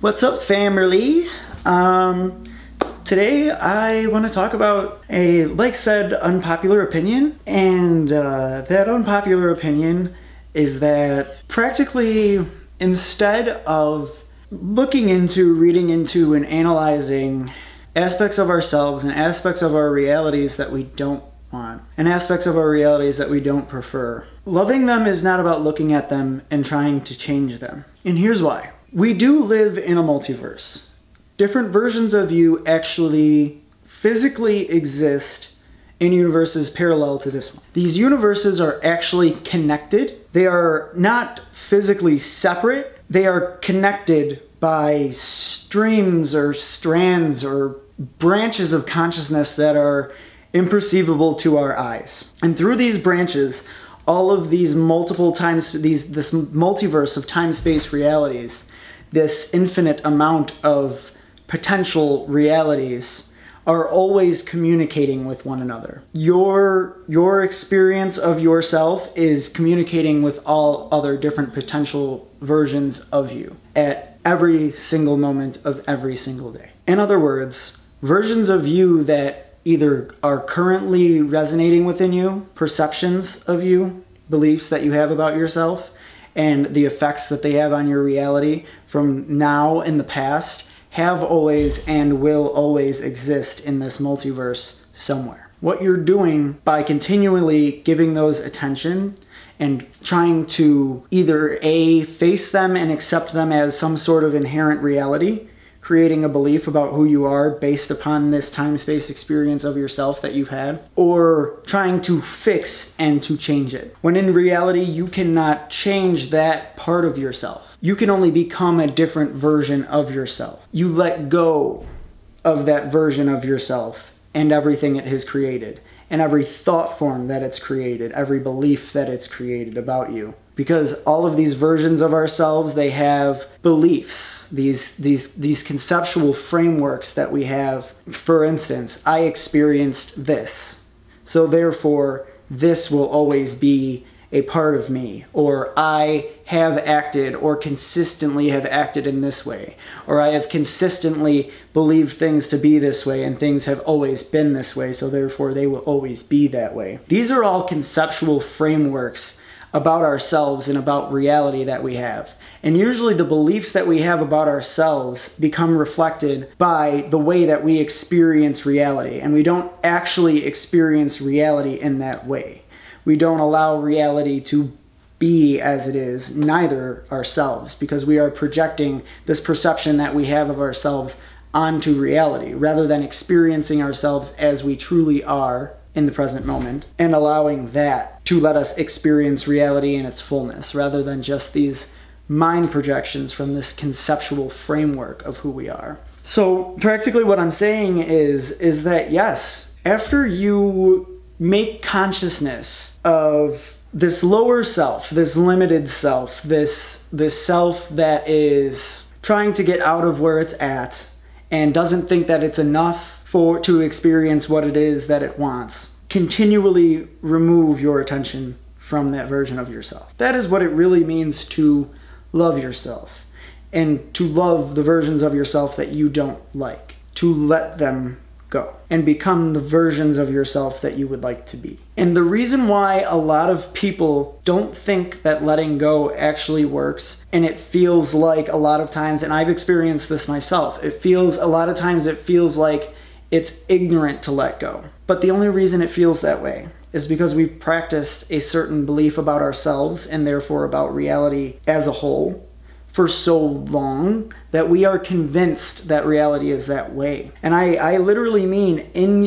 What's up, family? Today I want to talk about a, like said, unpopular opinion, and that unpopular opinion is that practically instead of looking into, reading into, and analyzing aspects of ourselves and aspects of our realities that we don't want, and aspects of our realities that we don't prefer, loving them is not about looking at them and trying to change them. And here's why. We do live in a multiverse. Different versions of you actually physically exist in universes parallel to this one. These universes are actually connected. They are not physically separate. They are connected by streams or strands or branches of consciousness that are imperceivable to our eyes. And through these branches, all of these multiple times, this multiverse of time-space realities, this infinite amount of potential realities are always communicating with one another. Your experience of yourself is communicating with all other different potential versions of you at every single moment of every single day. In other words, versions of you that either are currently resonating within you, perceptions of you, beliefs that you have about yourself, and the effects that they have on your reality from now in the past have always and will always exist in this multiverse somewhere. What you're doing by continually giving those attention and trying to either A, face them and accept them as some sort of inherent reality, creating a belief about who you are based upon this time-space experience of yourself that you've had, or trying to fix and to change it. When in reality, you cannot change that part of yourself. You can only become a different version of yourself. You let go of that version of yourself and everything it has created, and every thought form that it's created, every belief that it's created about you. Because all of these versions of ourselves, they have beliefs, these conceptual frameworks that we have. For instance, I experienced this, so therefore this will always be a part of me, or I have acted or consistently have acted in this way, or I have consistently believed things to be this way and things have always been this way, so therefore they will always be that way. These are all conceptual frameworks about ourselves and about reality that we have. And usually the beliefs that we have about ourselves become reflected by the way that we experience reality, and we don't actually experience reality in that way. We don't allow reality to be as it is, neither ourselves, because we are projecting this perception that we have of ourselves onto reality, rather than experiencing ourselves as we truly are in the present moment, and allowing that to let us experience reality in its fullness, rather than just these mind projections from this conceptual framework of who we are. So practically what I'm saying is that yes, after you make consciousness of this lower self, this limited self, this self that is trying to get out of where it's at and doesn't think that it's enough to experience what it is that it wants, continually remove your attention from that version of yourself. That is what it really means to love yourself, and to love the versions of yourself that you don't like, to let them go and become the versions of yourself that you would like to be. And the reason why a lot of people don't think that letting go actually works, and it feels like a lot of times, and I've experienced this myself, a lot of times it feels like it's ignorant to let go. But the only reason it feels that way is because we've practiced a certain belief about ourselves and therefore about reality as a whole for so long that we are convinced that reality is that way. And I literally mean in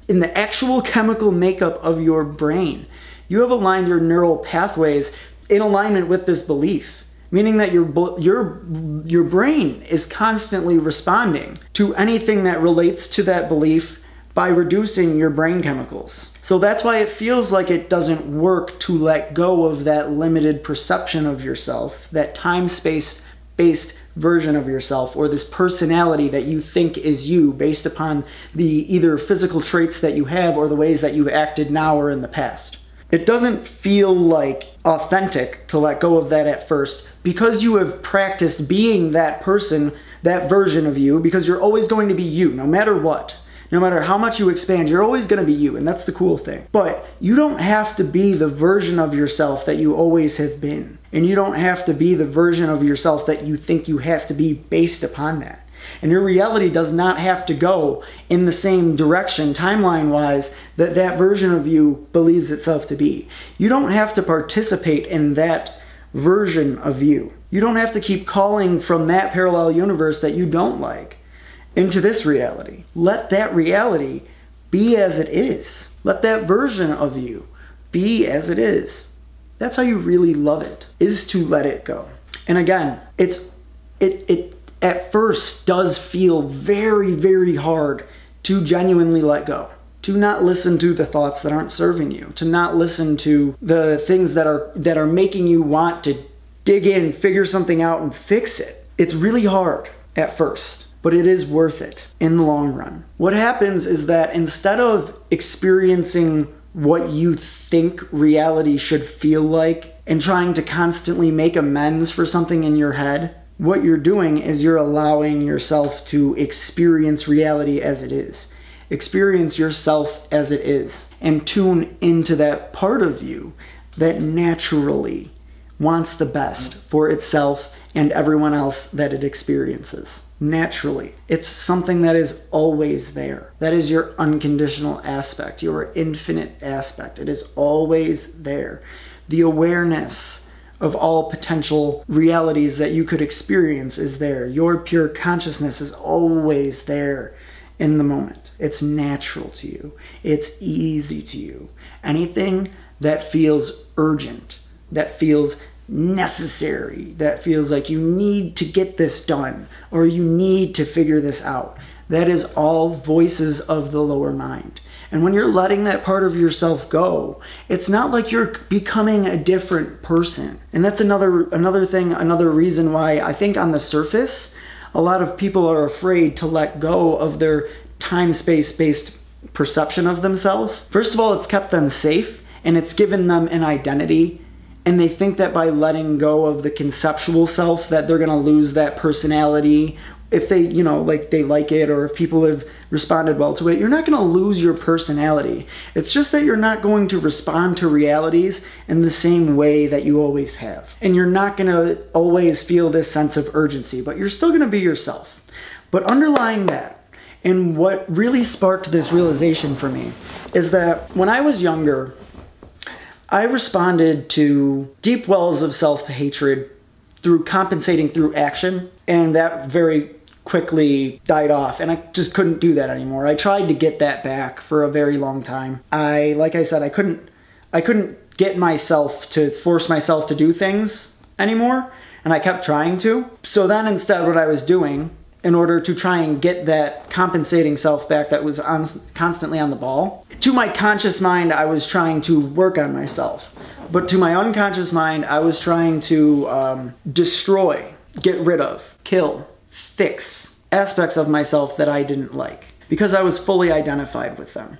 the actual chemical makeup of your brain, you have aligned your neural pathways in alignment with this belief, meaning that your brain is constantly responding to anything that relates to that belief by reducing your brain chemicals. So that's why it feels like it doesn't work to let go of that limited perception of yourself, that time-space-based version of yourself, or this personality that you think is you based upon the either physical traits that you have or the ways that you've acted now or in the past. It doesn't feel like authentic to let go of that at first because you have practiced being that person, that version of you, because you're always going to be you, no matter what. No matter how much you expand, you're always going to be you, and that's the cool thing. But you don't have to be the version of yourself that you always have been. And you don't have to be the version of yourself that you think you have to be based upon that. And your reality does not have to go in the same direction, timeline-wise, that that version of you believes itself to be. You don't have to participate in that version of you. You don't have to keep calling from that parallel universe that you don't like into this reality. Let that reality be as it is. Let that version of you be as it is. That's how you really love it, is to let it go. And again, it at first does feel very, very hard to genuinely let go. To not listen to the thoughts that aren't serving you. To not listen to the things that are making you want to dig in, figure something out, and fix it. It's really hard at first, but it is worth it in the long run. What happens is that instead of experiencing what you think reality should feel like and trying to constantly make amends for something in your head, what you're doing is you're allowing yourself to experience reality as it is. Experience yourself as it is and tune into that part of you that naturally wants the best for itself and everyone else that it experiences. Naturally. It's something that is always there. That is your unconditional aspect, your infinite aspect. It is always there. The awareness of all potential realities that you could experience is there. Your pure consciousness is always there in the moment. It's natural to you. It's easy to you. Anything that feels urgent, that feels necessary, that feels like you need to get this done or you need to figure this out, that is all voices of the lower mind. And when you're letting that part of yourself go, it's not like you're becoming a different person. And that's another reason why I think on the surface a lot of people are afraid to let go of their time-space-based perception of themselves. First of all, it's kept them safe and it's given them an identity. And they think that by letting go of the conceptual self that they're gonna lose that personality. If they, like they like it, or if people have responded well to it, you're not gonna lose your personality. It's just that you're not going to respond to realities in the same way that you always have. And you're not gonna always feel this sense of urgency, but you're still gonna be yourself. But underlying that, and what really sparked this realization for me, is that when I was younger, I responded to deep wells of self-hatred through compensating through action, and that very quickly died off, and I just couldn't do that anymore. I tried to get that back for a very long time. Like I said, I couldn't get myself to force myself to do things anymore, and I kept trying to. So then instead what I was doing, in order to try and get that compensating self back that was constantly on the ball, to my conscious mind, I was trying to work on myself. But to my unconscious mind, I was trying to destroy, get rid of, kill, fix aspects of myself that I didn't like, because I was fully identified with them.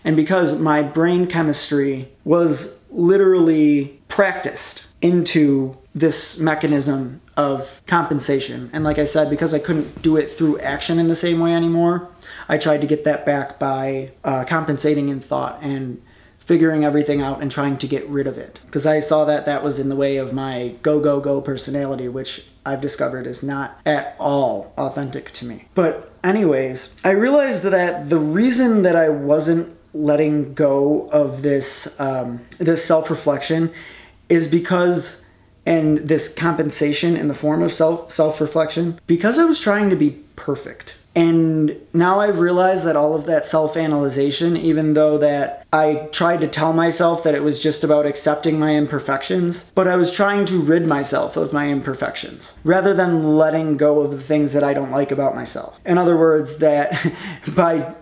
And because my brain chemistry was literally practiced into this mechanism of compensation. And like I said, because I couldn't do it through action in the same way anymore, I tried to get that back by compensating in thought and figuring everything out and trying to get rid of it. Because I saw that that was in the way of my go, go, go personality, which I've discovered is not at all authentic to me. But anyways, I realized that the reason that I wasn't letting go of this, this self-reflection is because, and this compensation in the form of self-reflection, because I was trying to be perfect. And now I've realized that all of that self-analyzation, even though that I tried to tell myself that it was just about accepting my imperfections, but I was trying to rid myself of my imperfections, rather than letting go of the things that I don't like about myself. In other words, that by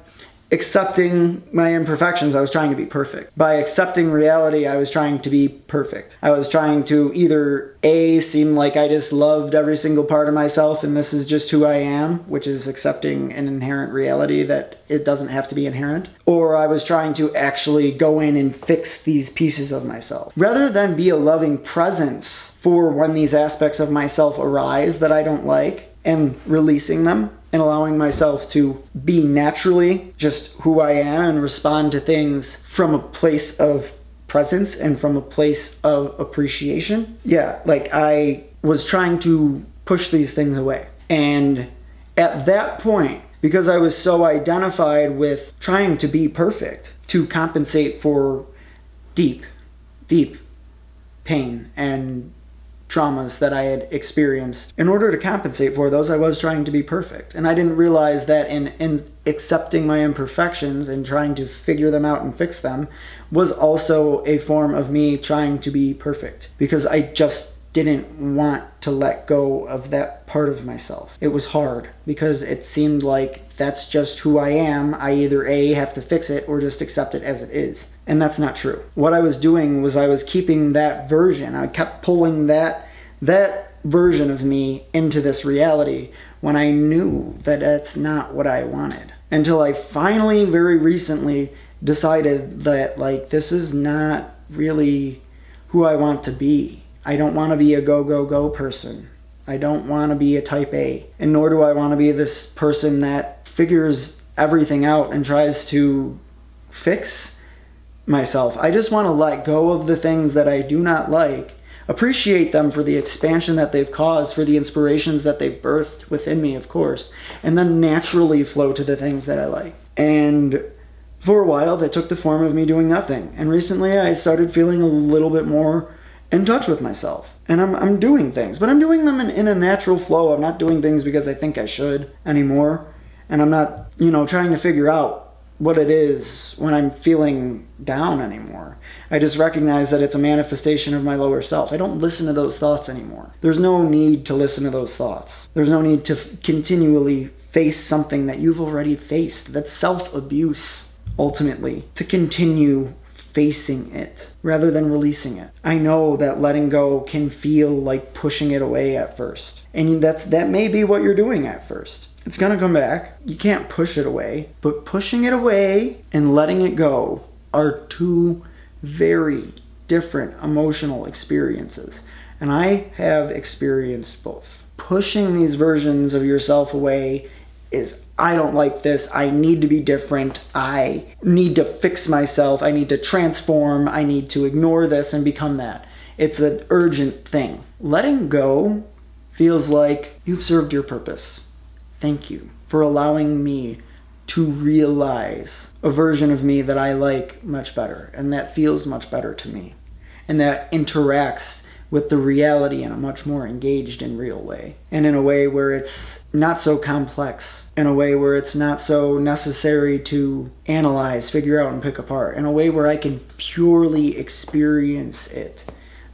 accepting my imperfections, I was trying to be perfect. By accepting reality, I was trying to be perfect. I was trying to either A, seem like I just loved every single part of myself and this is just who I am, which is accepting an inherent reality that it doesn't have to be inherent, or I was trying to actually go in and fix these pieces of myself. Rather than be a loving presence for when these aspects of myself arise that I don't like and releasing them, and allowing myself to be naturally just who I am and respond to things from a place of presence and from a place of appreciation. Yeah, like I was trying to push these things away. And at that point, because I was so identified with trying to be perfect to compensate for deep, deep pain and traumas that I had experienced. In order to compensate for those, I was trying to be perfect. And I didn't realize that in accepting my imperfections and trying to figure them out and fix them was also a form of me trying to be perfect. Because I just didn't want to let go of that part of myself. It was hard because it seemed like that's just who I am. I either A, have to fix it or just accept it as it is. And that's not true. What I was doing was I was keeping that version. I kept pulling that version of me into this reality when I knew that that's not what I wanted. Until I finally, very recently, decided that like this is not really who I want to be. I don't want to be a go, go, go person. I don't want to be a type A. And nor do I want to be this person that figures everything out and tries to fix myself. I just want to let go of the things that I do not like, appreciate them for the expansion that they've caused, for the inspirations that they've birthed within me, of course, and then naturally flow to the things that I like. And for a while, that took the form of me doing nothing. And recently, I started feeling a little bit more in touch with myself. And I'm doing things, but I'm doing them in a natural flow. I'm not doing things because I think I should anymore. And I'm not, trying to figure out what it is when I'm feeling down anymore. I just recognize that it's a manifestation of my lower self. I don't listen to those thoughts anymore. There's no need to listen to those thoughts. There's no need to continually face something that you've already faced. That's self-abuse, ultimately, to continue facing it rather than releasing it. I know that letting go can feel like pushing it away at first. And that may be what you're doing at first. It's gonna come back. You can't push it away. But pushing it away and letting it go are two very different emotional experiences. And I have experienced both. Pushing these versions of yourself away is, I don't like this, I need to be different, I need to fix myself, I need to transform, I need to ignore this and become that. It's an urgent thing. Letting go feels like you've served your purpose. Thank you for allowing me to realize a version of me that I like much better and that feels much better to me and that interacts with the reality in a much more engaged and real way, and in a way where it's not so complex, in a way where it's not so necessary to analyze, figure out, and pick apart, in a way where I can purely experience it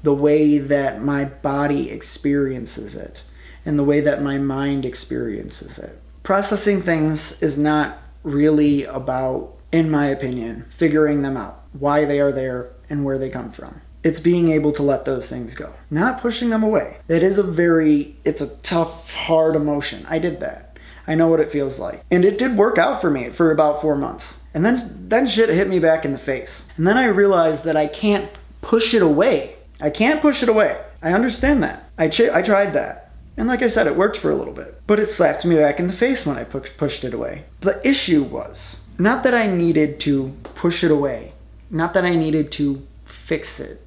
the way that my body experiences it and the way that my mind experiences it. Processing things is not really about, in my opinion, figuring them out, why they are there and where they come from. It's being able to let those things go, not pushing them away. It's a tough, hard emotion. I did that. I know what it feels like. And it did work out for me for about 4 months. And then shit hit me back in the face. And then I realized that I can't push it away. I can't push it away. I understand that. I tried that. And like I said, it worked for a little bit. But it slapped me back in the face when I pushed it away. The issue was not that I needed to push it away. Not that I needed to fix it.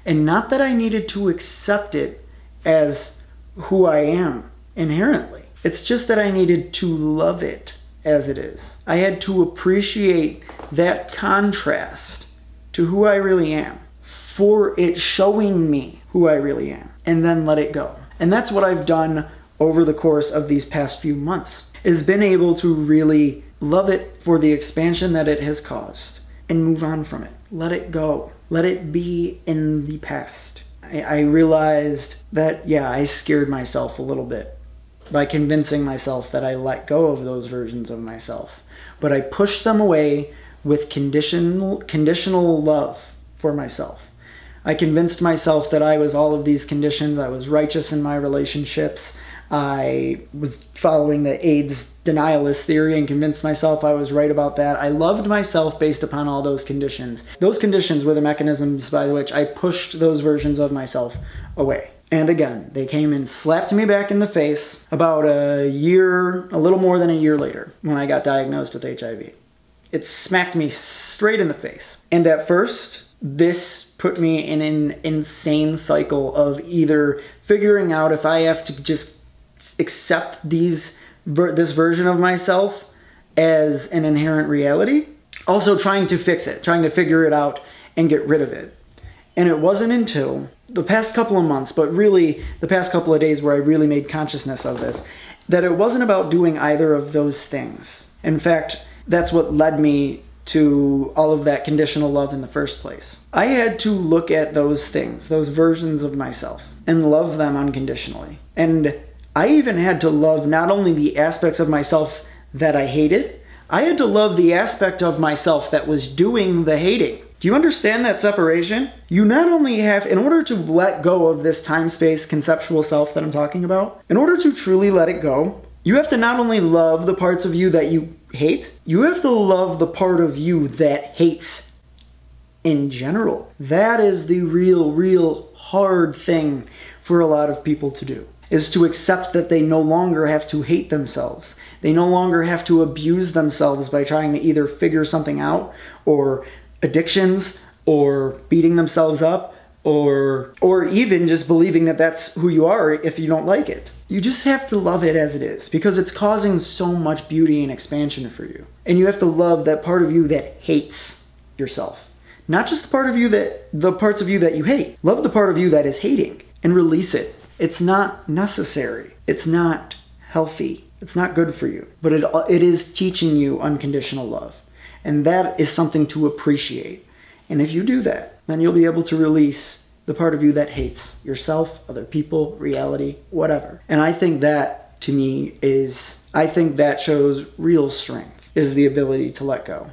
And not that I needed to accept it as who I am inherently. It's just that I needed to love it as it is. I had to appreciate that contrast to who I really am for it showing me who I really am, and then let it go. And that's what I've done over the course of these past few months, is been able to really love it for the expansion that it has caused and move on from it. Let it go. Let it be in the past. I realized that, yeah, I scared myself a little bit by convincing myself that I let go of those versions of myself. but I pushed them away with conditional love for myself. I convinced myself that I was all of these conditions. I was righteous in my relationships. I was following the AIDS denialist theory and convinced myself I was right about that. I loved myself based upon all those conditions. Those conditions were the mechanisms by which I pushed those versions of myself away. And again, they came and slapped me back in the face about a little more than a year later, when I got diagnosed with HIV. It smacked me straight in the face. And at first, this put me in an insane cycle of either figuring out if I have to just accept this version of myself as an inherent reality, also trying to fix it, trying to figure it out and get rid of it. And it wasn't until the past couple of months, but really the past couple of days where I really made consciousness of this, that it wasn't about doing either of those things. In fact, that's what led me to all of that conditional love in the first place. I had to look at those things, those versions of myself, and love them unconditionally. And I even had to love not only the aspects of myself that I hated, I had to love the aspect of myself that was doing the hating. Do you understand that separation? You not only have, in order to let go of this time-space conceptual self that I'm talking about, in order to truly let it go, you have to not only love the parts of you that you hate, you have to love the part of you that hates in general. That is the real hard thing for a lot of people to do, is to accept that they no longer have to hate themselves. They no longer have to abuse themselves by trying to either figure something out, or addictions, or beating themselves up, or even just believing that that's who you are if you don't like it. You just have to love it as it is, because it's causing so much beauty and expansion for you. And you have to love that part of you that hates yourself. Not just the parts of you that you hate. Love the part of you that is hating and release it. It's not necessary. It's not healthy. It's not good for you. But it is teaching you unconditional love. And that is something to appreciate. And if you do that, then you'll be able to release the part of you that hates yourself, other people, reality, whatever. And I think that, to me, that shows real strength, is the ability to let go.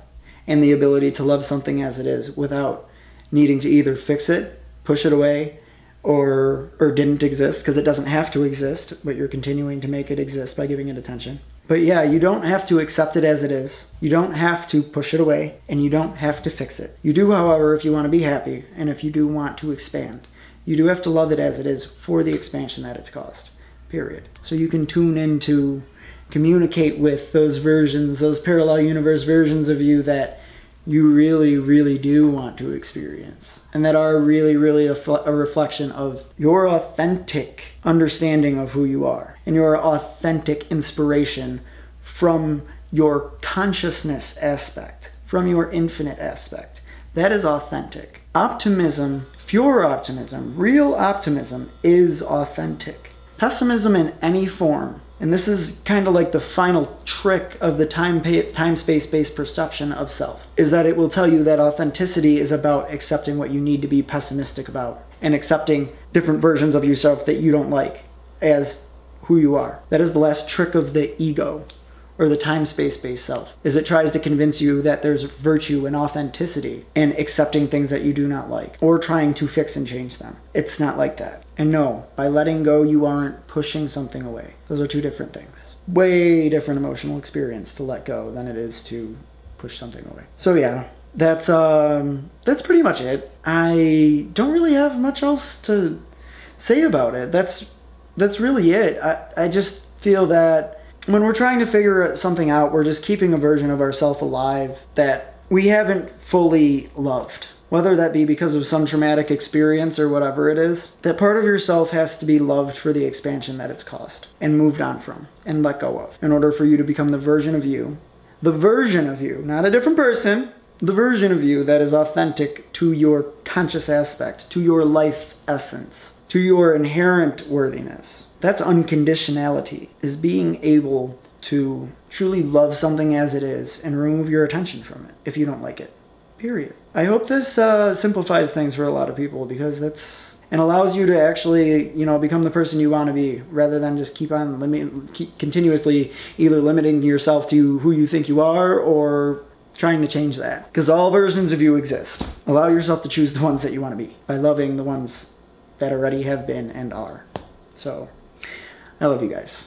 And the ability to love something as it is without needing to either fix it, push it away, or didn't exist, because it doesn't have to exist, but you're continuing to make it exist by giving it attention. But yeah, you don't have to accept it as it is. You don't have to push it away, and you don't have to fix it. You do, however, if you want to be happy, and if you do want to expand. You do have to love it as it is for the expansion that it's caused, period. So you can tune in to communicate with those versions, those parallel universe versions of you that you really do want to experience, and that are really a reflection of your authentic understanding of who you are, and your authentic inspiration from your consciousness aspect, from your infinite aspect. That is authentic. Optimism, pure optimism, real optimism is authentic. Pessimism in any form, and this is kind of like the final trick of the time-space-based perception of self, is that it will tell you that authenticity is about accepting what you need to be pessimistic about, and accepting different versions of yourself that you don't like as who you are. That is the last trick of the ego, or the time-space-based self, is it tries to convince you that there's virtue and authenticity in accepting things that you do not like, or trying to fix and change them. It's not like that. And no, by letting go, you aren't pushing something away. Those are two different things. Way different emotional experience to let go than it is to push something away. So yeah, that's pretty much it. I don't really have much else to say about it. That's really it. I just feel that when we're trying to figure something out, we're just keeping a version of ourselves alive that we haven't fully loved. Whether that be because of some traumatic experience or whatever it is, that part of yourself has to be loved for the expansion that it's caused, and moved on from, and let go of, in order for you to become the version of you, not a different person, the version of you that is authentic to your conscious aspect, to your life essence, to your inherent worthiness. That's unconditionality, is being able to truly love something as it is and remove your attention from it if you don't like it. Period. I hope this simplifies things for a lot of people, because and allows you to actually, you know, become the person you want to be, rather than just keep continuously either limiting yourself to who you think you are or trying to change that. Because all versions of you exist. Allow yourself to choose the ones that you want to be by loving the ones that already have been and are. So, I love you guys.